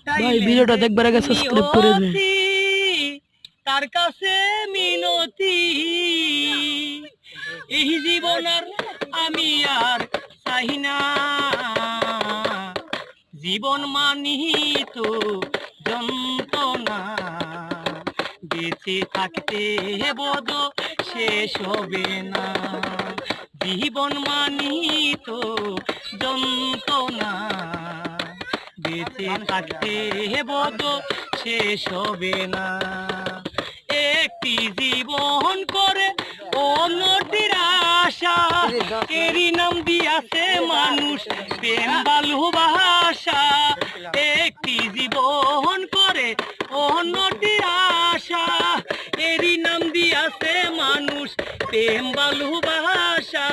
ভাই ভিডিওটা দেখবার আগে সাবস্ক্রাইব করে দিন। তার কাছে মিনতি, এই জীবন আর আমি আর চাই না, জীবন মানি তো যন্ত্রণা, বেঁচে থাকতে বদ শেষ হবে না, জীবন মানি তো যন্ত্রণা, বেঁচে থাকতে বদ শেষ হবে না, একটি জীবন করে অন্যটির আশা, এরই নাম দিয়াছে মানুষ প্রেম ভালোবাসা, একটি জীবন করে অন্যটির আশা, এরই নাম দিয়াছে মানুষ প্রেম ভালোবাসা।